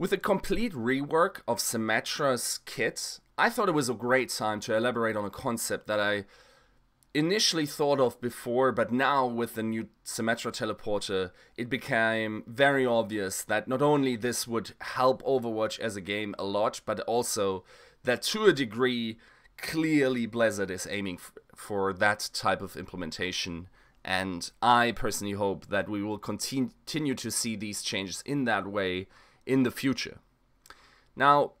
With a complete rework of Symmetra's kit, I thought it was a great time to elaborate on a concept that I initially thought of before, but now with the new Symmetra teleporter, it became very obvious that not only this would help Overwatch as a game a lot, but also that to a degree, clearly Blizzard is aiming for that type of implementation. And I personally hope that we will continue to see these changes in that way in the future. Now,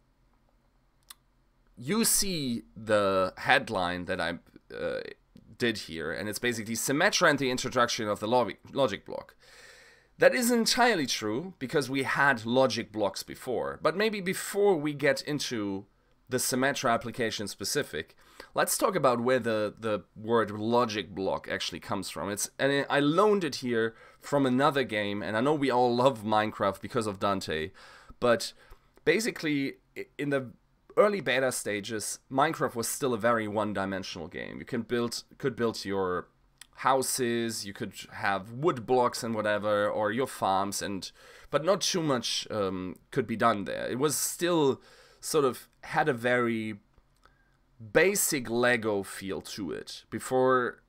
you see the headline that I did here, and it's basically Symmetra and the introduction of the logic block. That isn't entirely true, because we had logic blocks before. But maybe before we get into the Symmetra application specific, let's talk about where the word logic block actually comes from. And I loaned it here from another game, and I know we all love Minecraft because of Dante, but basically in the early beta stages, Minecraft was still a very one-dimensional game. You could build your houses, you could have wood blocks and whatever, or your farms, but not too much could be done there. It was still sort of had a very basic Lego feel to it. Before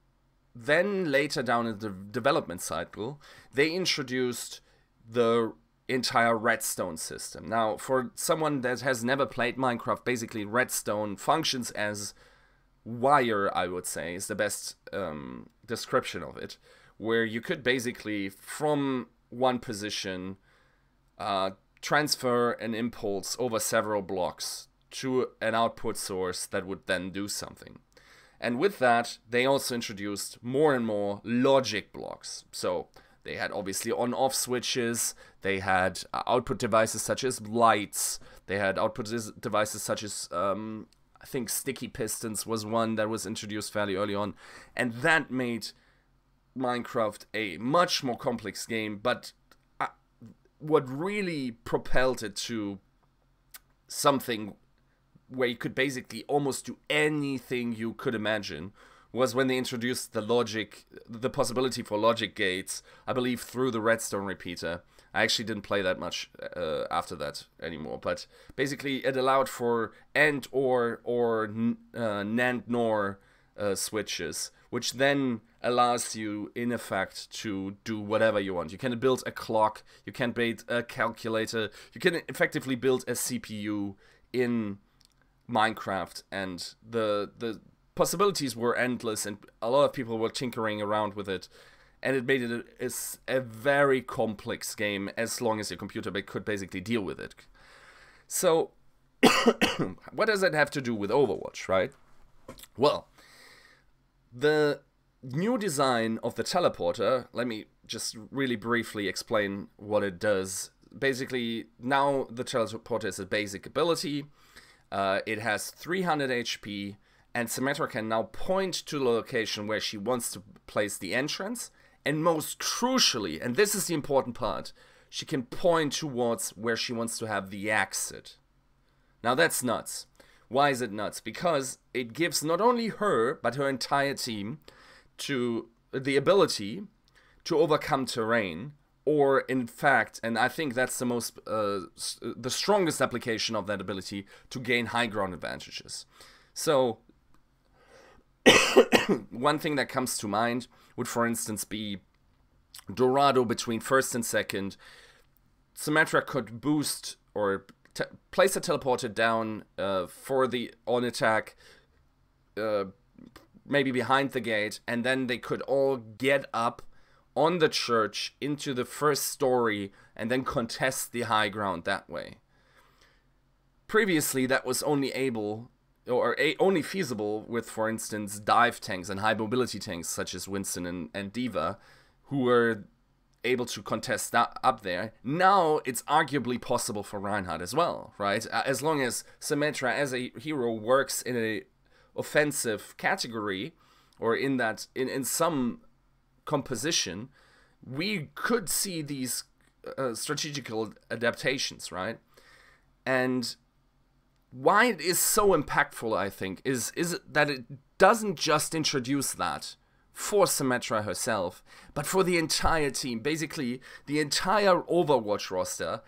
then, later down in the development cycle, they introduced the entire redstone system. Now, for someone that has never played Minecraft, basically redstone functions as wire, I would say, is the best description of it, where you could basically, from one position, transfer an impulse over several blocks to an output source that would then do something. And with that, they also introduced more and more logic blocks. So they had obviously on-off switches, they had output devices such as lights, they had output devices such as, I think sticky pistons was one that was introduced fairly early on, and that made Minecraft a much more complex game. But what really propelled it to something where you could basically almost do anything you could imagine was when they introduced the possibility for logic gates, I believe through the redstone repeater. I actually didn't play that much after that anymore, but basically it allowed for AND or NAND NOR switches, which then allows you in effect to do whatever you want. You can build a clock, you can build a calculator, you can effectively build a CPU in Minecraft, and the possibilities were endless, and a lot of people were tinkering around with it, and it made it a very complex game as long as your computer could basically deal with it. So what does that have to do with Overwatch, right? Well, the new design of the teleporter, let me just really briefly explain what it does. Basically, now the teleporter is a basic ability. It has 300 HP, and Symmetra can now point to the location where she wants to place the entrance, and most crucially, and this is the important part, she can point towards where she wants to have the exit. Now that's nuts. Why is it nuts? Because it gives not only her, but her entire team to the ability to overcome terrain, or in fact, and I think that's the most, the strongest application of that ability, to gain high ground advantages. So, one thing that comes to mind would, for instance, be Dorado between first and second. Symmetra could boost or place a teleporter down for the on attack, maybe behind the gate, and then they could all get up on the church into the first story and then contest the high ground that way. Previously, that was only only feasible with, for instance, dive tanks and high mobility tanks such as Winston and Diva, who were able to contest that up there. Now it's arguably possible for Reinhardt as well, right? As long as Symmetra as a hero works in a offensive category, or in some composition, we could see these strategical adaptations, right? And why it is so impactful, I think, is that it doesn't just introduce that for Symmetra herself, but for the entire team. Basically, the entire Overwatch roster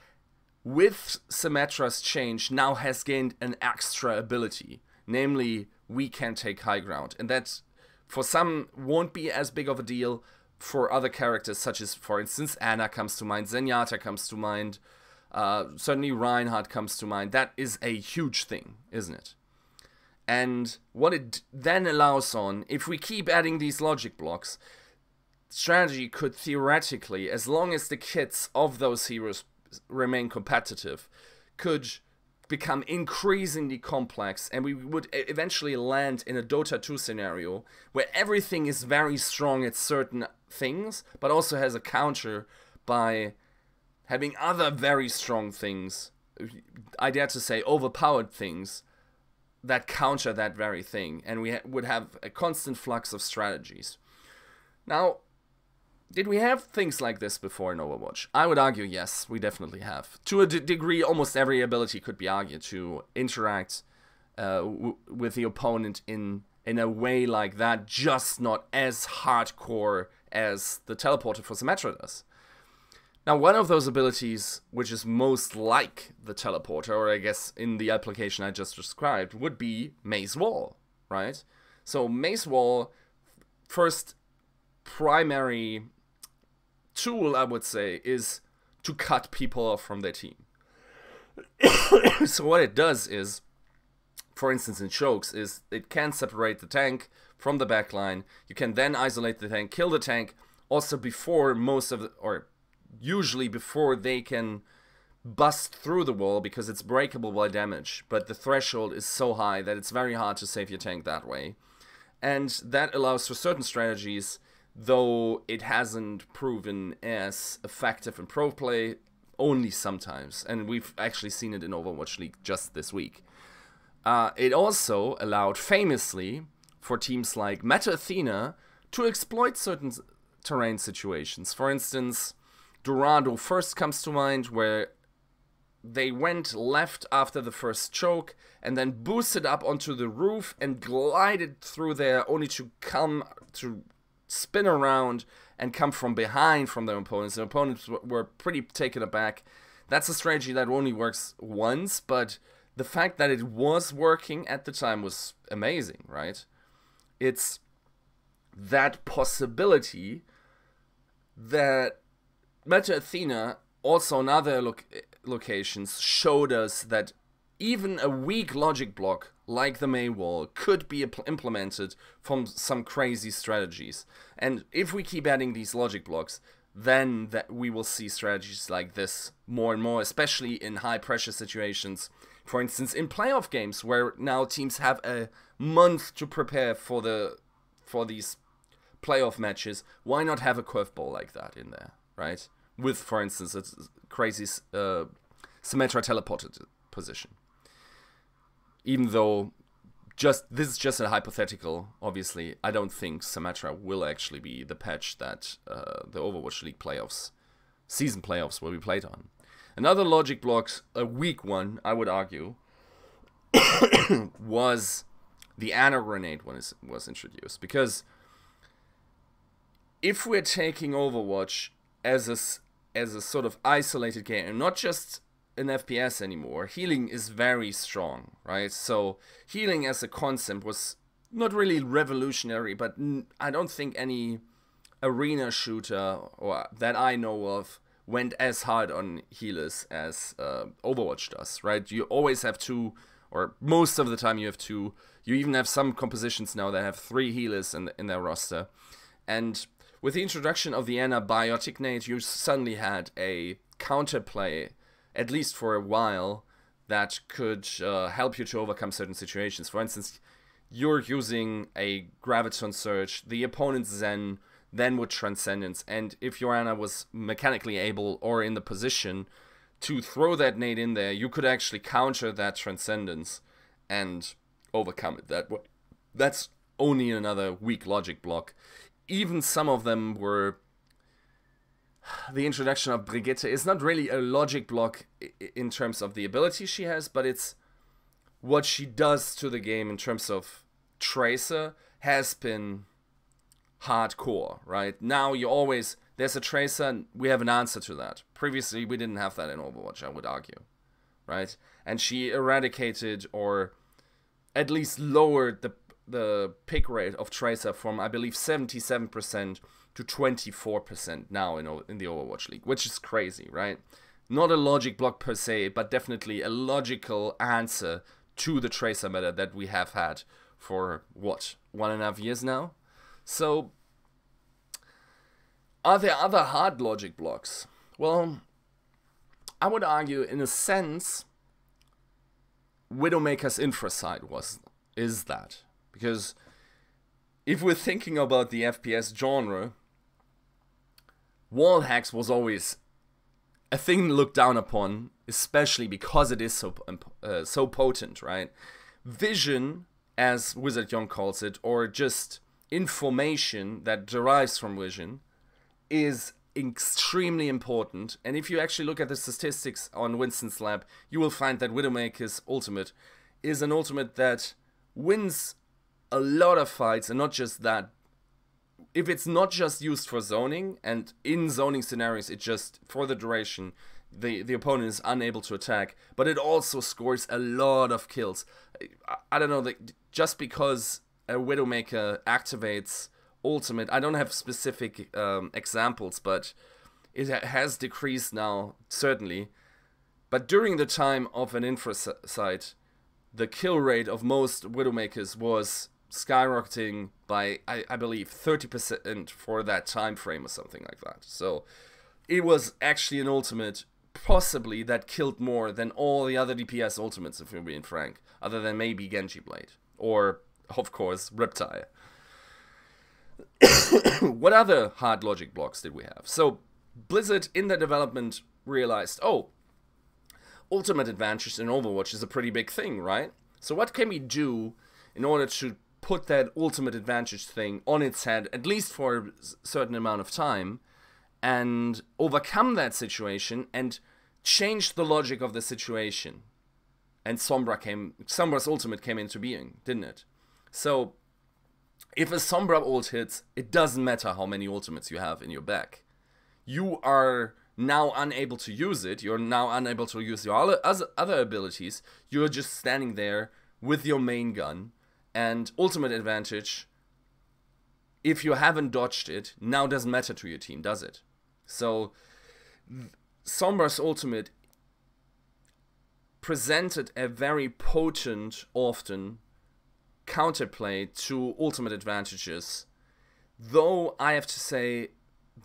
with Symmetra's change, now has gained an extra ability. Namely, we can take high ground. And that, for some, won't be as big of a deal. For other characters, such as, for instance, Anna comes to mind, Zenyatta comes to mind, certainly Reinhardt comes to mind. That is a huge thing, isn't it? And what it then allows on, if we keep adding these logic blocks, strategy could theoretically, as long as the kits of those heroes remain competitive, could become increasingly complex, and we would eventually land in a Dota 2 scenario where everything is very strong at certain things, but also has a counter by having other very strong things, I dare to say overpowered things, that counter that very thing, and we would have a constant flux of strategies. Now, did we have things like this before in Overwatch? I would argue yes, we definitely have. To a degree, almost every ability could be argued to interact with the opponent in a way like that, just not as hardcore as the teleporter for Symmetra does. Now, one of those abilities, which is most like the teleporter, or I guess in the application I just described, would be Maze Wall, right? So Maze Wall, first primary tool, I would say, is to cut people off from their team. So what it does is, for instance in chokes, is it can separate the tank from the backline. You can then isolate the tank, kill the tank, also before most of the, or usually before they can bust through the wall, because it's breakable by damage, but the threshold is so high that it's very hard to save your tank that way. And that allows for certain strategies, though it hasn't proven as effective in pro play, only sometimes. And we've actually seen it in Overwatch League just this week. It also allowed, famously, for teams like Meta Athena to exploit certain terrain situations. For instance, Dorado first comes to mind, where they went left after the first choke and then boosted up onto the roof and glided through there, only to come to spin around and come from behind from their opponents. The opponents were pretty taken aback. That's a strategy that only works once, but the fact that it was working at the time was amazing, right? It's that possibility that Meta Athena, also on other locations, showed us that even a weak logic block like the May Wall could be implemented from some crazy strategies. And if we keep adding these logic blocks, then we will see strategies like this more and more, especially in high pressure situations. For instance, in playoff games, where now teams have a month to prepare for these playoff matches, why not have a curveball like that in there, right? With, for instance, a crazy Symmetra teleported position. Even though this is just a hypothetical, obviously, I don't think Symmetra will actually be the patch that the Overwatch League playoffs, season playoffs, will be played on. Another logic block, a weak one, I would argue, was the Anna grenade when it was introduced. Because if we're taking Overwatch as a sort of isolated game, and not just an FPS anymore, healing is very strong, right? So healing as a concept was not really revolutionary, but I don't think any arena shooter or that I know of went as hard on healers as Overwatch does, right? You always have two, or most of the time you have two. You even have some compositions now that have 3 healers in their roster. And with the introduction of the Ana Biotic Nade, you suddenly had a counterplay, at least for a while, that could help you to overcome certain situations. For instance, you're using a Graviton Surge, the opponent's Zen then would Transcendence, and if your Ana was mechanically able or in the position to throw that nade in there, you could actually counter that Transcendence and overcome it that way. That's only another weak logic block. Even some of them were... The introduction of Brigitte is not really a logic block in terms of the ability she has, but it's what she does to the game in terms of Tracer has been hardcore, right? Now you always there's a tracer, we have an answer to that. Previously, we didn't have that in Overwatch, I would argue, right? And she eradicated, or at least lowered the pick rate of tracer from, I believe, 77% to 24% now in the Overwatch League, which is crazy, right? Not a logic block per se, but definitely a logical answer to the tracer meta that we have had for, what, 1.5 years now? So, are there other hard logic blocks? Well, I would argue, in a sense, Widowmaker's Infraside is that. Because if we're thinking about the FPS genre, wall hacks was always a thing looked down upon, especially because it is so potent, right? Vision, as Wizard Young calls it, or just information that derives from vision, is extremely important. And if you actually look at the statistics on Winston's lab, you will find that Widowmaker's ultimate is an ultimate that wins a lot of fights, and not just that. If it's not just used for zoning, and in zoning scenarios it just, for the duration, the opponent is unable to attack, but it also scores a lot of kills. I don't know, just because a Widowmaker activates ultimate, I don't have specific examples, but it has decreased now, certainly. But during the time of an Infrasite, the kill rate of most Widowmakers was skyrocketing by, I believe, 30% for that time frame or something like that. So it was actually an ultimate, possibly, that killed more than all the other DPS ultimates, if we're being frank, other than maybe Genji Blade, or, of course, Riptide. What other hard logic blocks did we have? So Blizzard, in their development, realized, oh, ultimate advantage in Overwatch is a pretty big thing, right? So what can we do in order to put that ultimate advantage thing on its head, at least for a certain amount of time, and overcome that situation and change the logic of the situation? And Sombra's ultimate came into being, didn't it? So if a Sombra ult hits, it doesn't matter how many ultimates you have in your back. You are now unable to use it. You're now unable to use your other abilities. You're just standing there with your main gun. And ultimate advantage, if you haven't dodged it, now doesn't matter to your team, does it? So Sombra's ultimate presented a very potent, often, counterplay to ultimate advantages, though I have to say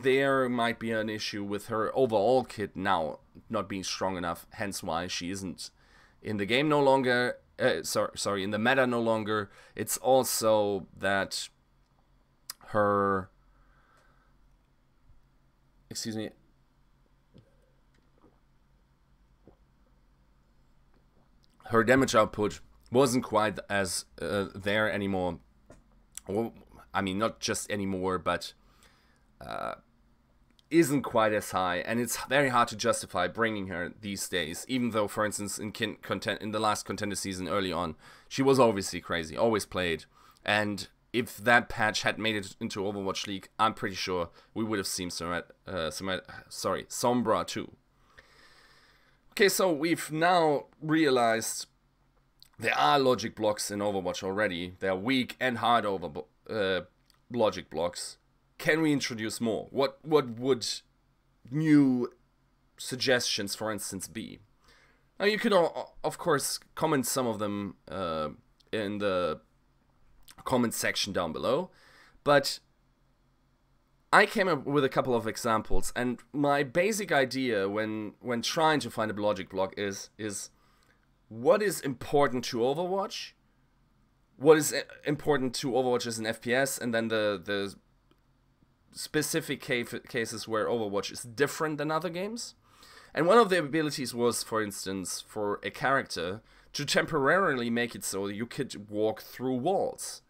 there might be an issue with her overall kit now not being strong enough, hence why she isn't in the game no longer, in the meta no longer. It's also that her, her damage output wasn't quite as there anymore. Well, I mean, not just anymore, but isn't quite as high, and it's very hard to justify bringing her these days, even though, for instance, in the last contender season early on, she was obviously crazy, always played, and if that patch had made it into Overwatch League, I'm pretty sure we would have seen Sombra too. Okay, so we've now realized there are logic blocks in Overwatch already. There are weak and hard logic blocks. Can we introduce more? What would new suggestions, for instance, be? Now, you could, of course, comment some of them in the comment section down below, but I came up with a couple of examples, and my basic idea when trying to find a logic block is what is important to Overwatch, what is important to Overwatch as an FPS, and then the specific cases where Overwatch is different than other games. And one of the abilities was, for instance, for a character to temporarily make it so you could walk through walls.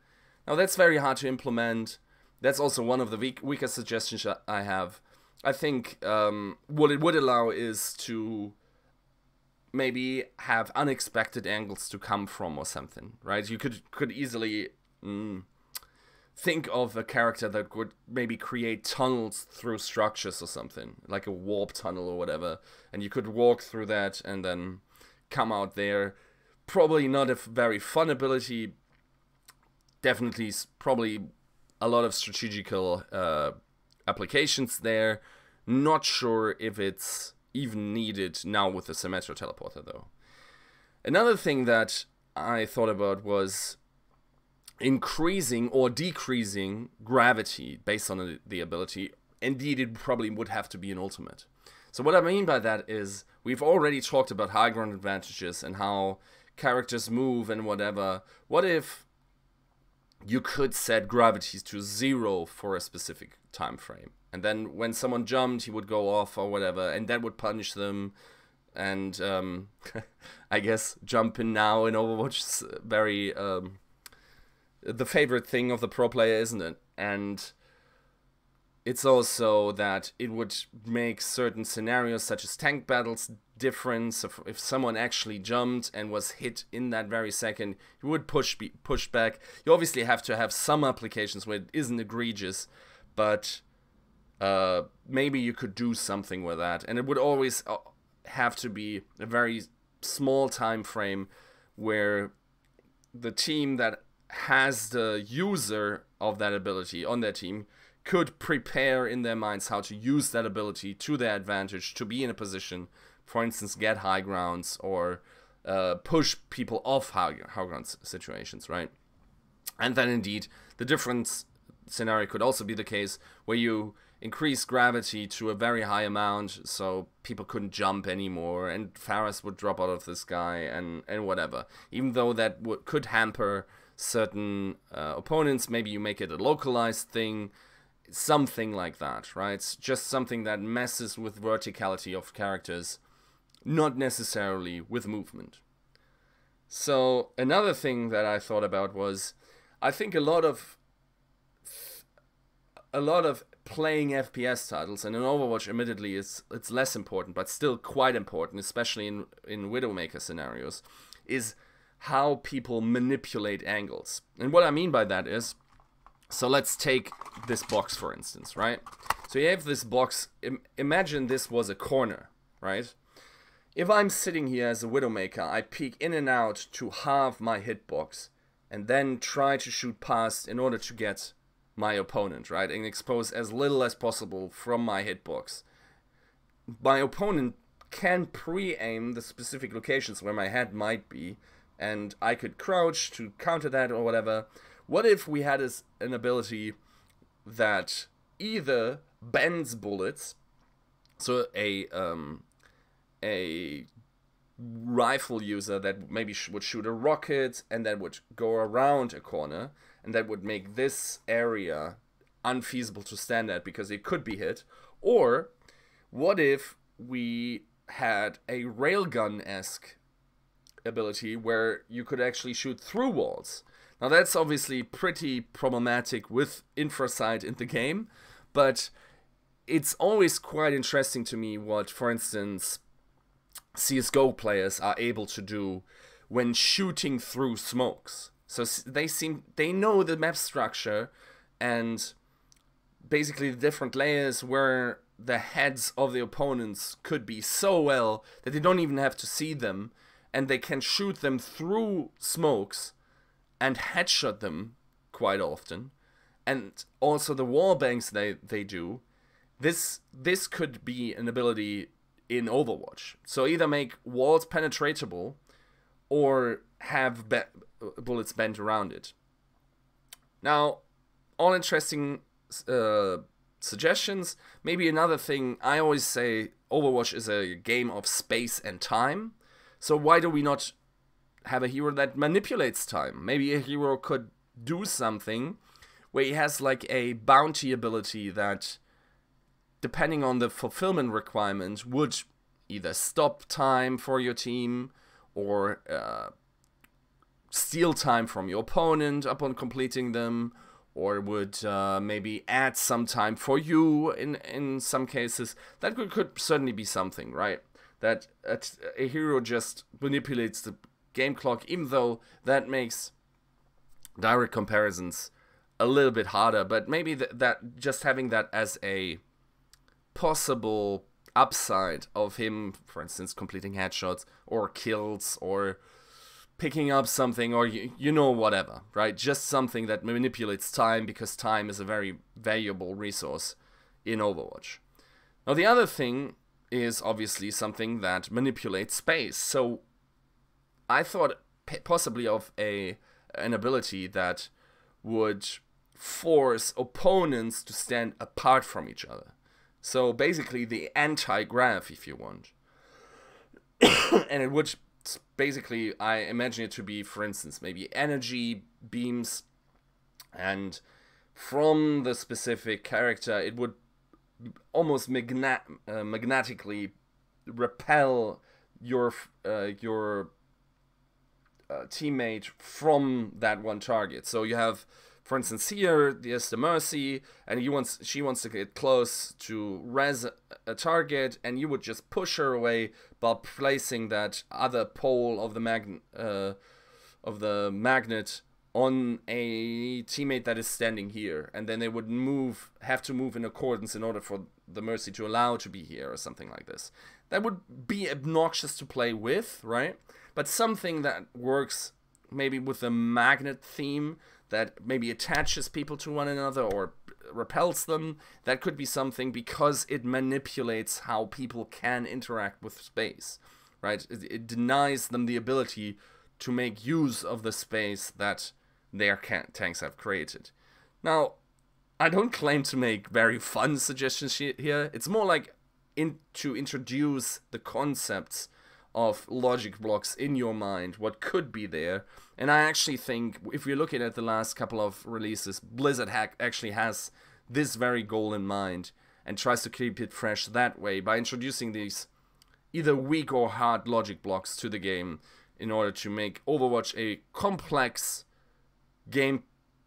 Now that's very hard to implement. That's also one of the weaker suggestions I have. I think what it would allow is to maybe have unexpected angles to come from or something, right? You could easily think of a character that would maybe create tunnels through structures or something, like a warp tunnel or whatever, and you could walk through that and then come out there. Probably not a very fun ability. Definitely, probably a lot of strategical applications there. Not sure if it's even needed now with the Symmetra teleporter, though. Another thing that I thought about was increasing or decreasing gravity based on the ability. Indeed, it probably would have to be an ultimate. So what I mean by that is, we've already talked about high ground advantages and how characters move and whatever. What if you could set gravity to 0 for a specific time frame, and then when someone jumped, he would go off or whatever, and that would punish them? And I guess jumping now in Overwatch is very the favorite thing of the pro player, isn't it? And it's also that it would make certain scenarios, such as tank battles, different. So if someone actually jumped and was hit in that very second, he would push back. You obviously have to have some applications where it isn't egregious, but maybe you could do something with that. And it would always have to be a very small time frame where the team that has the user of that ability on their team could prepare in their minds how to use that ability to their advantage, to be in a position, for instance, get high grounds or push people off high ground situations, right? And then indeed, the different scenario could also be the case where you increase gravity to a very high amount, so people couldn't jump anymore, and Pharah would drop out of the sky and whatever. Even though that could hamper certain opponents, maybe you make it a localized thing, something like that, right? It's just something that messes with verticality of characters, not necessarily with movement. So another thing that I thought about was, I think a lot of playing FPS titles, and in Overwatch admittedly it's less important, but still quite important, especially in Widowmaker scenarios, is how people manipulate angles. And what I mean by that is, so let's take this box for instance, right? So you have this box, imagine this was a corner, right? If I'm sitting here as a Widowmaker, I peek in and out to halve my hitbox, and then try to shoot past in order to get my opponent, right? And expose as little as possible from my hitbox. My opponent can pre-aim the specific locations where my head might be, and I could crouch to counter that or whatever. What if we had an ability that either bends bullets, so a rifle user that maybe would shoot a rocket and that would go around a corner, and that would make this area unfeasible to stand at because it could be hit? Or what if we had a railgun-esque ability where you could actually shoot through walls? Now that's obviously pretty problematic with infrasight in the game, but it's always quite interesting to me what, for instance, CSGO players are able to do when shooting through smokes. So they know the map structure and basically the different layers where the heads of the opponents could be so well that they don't even have to see them, and they can shoot them through smokes and headshot them quite often. And also the wall bangs they do. This could be an ability in Overwatch. So either make walls penetratable or have bullets bent around it. Now, all interesting suggestions. Maybe another thing, I always say Overwatch is a game of space and time. So why do we not have a hero that manipulates time? Maybe a hero could do something where he has like a bounty ability that, depending on the fulfillment requirement, would either stop time for your team or steal time from your opponent upon completing them, or would maybe add some time for you in some cases. That could certainly be something, right? That a hero just manipulates the game clock, even though that makes direct comparisons a little bit harder, but maybe that just having that as a possible upside of him, for instance, completing headshots or kills or picking up something, or you know, whatever, right? Just something that manipulates time, because time is a very valuable resource in Overwatch. Now the other thing is obviously something that manipulates space. So I thought possibly of an ability that would force opponents to stand apart from each other. So basically the AntiGraph, if you want. And it would basically, I imagine it to be, for instance, maybe energy beams, and from the specific character it would almost magnetically repel your teammate from that one target. So you have, for instance, here there's the Mercy, and she wants to get close to res a target, and you would just push her away by placing that other pole of the magnet on a teammate that is standing here, and then they would have to move in accordance in order for the Mercy to allow to be here, or something like this. That would be obnoxious to play with, right? But something that works maybe with the magnet theme, that maybe attaches people to one another or repels them, that could be something, because it manipulates how people can interact with space, right? It denies them the ability to make use of the space that their tanks have created. Now, I don't claim to make very fun suggestions here. It's more like to introduce the concepts of logic blocks in your mind, what could be there. And I actually think, if you're looking at the last couple of releases, Blizzard actually has this very goal in mind and tries to keep it fresh that way by introducing these either weak or hard logic blocks to the game in order to make Overwatch a complex game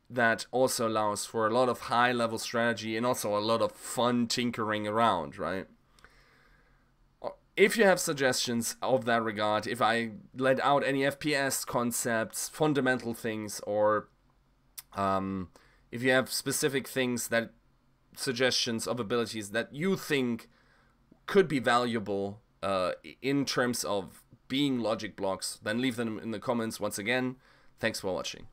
that also allows for a lot of high-level strategy and also a lot of fun tinkering around, right? If you have suggestions of that regard, if I let out any FPS concepts, fundamental things, or if you have specific things, that suggestions of abilities that you think could be valuable in terms of being logic blocks, then leave them in the comments. Once again, thanks for watching.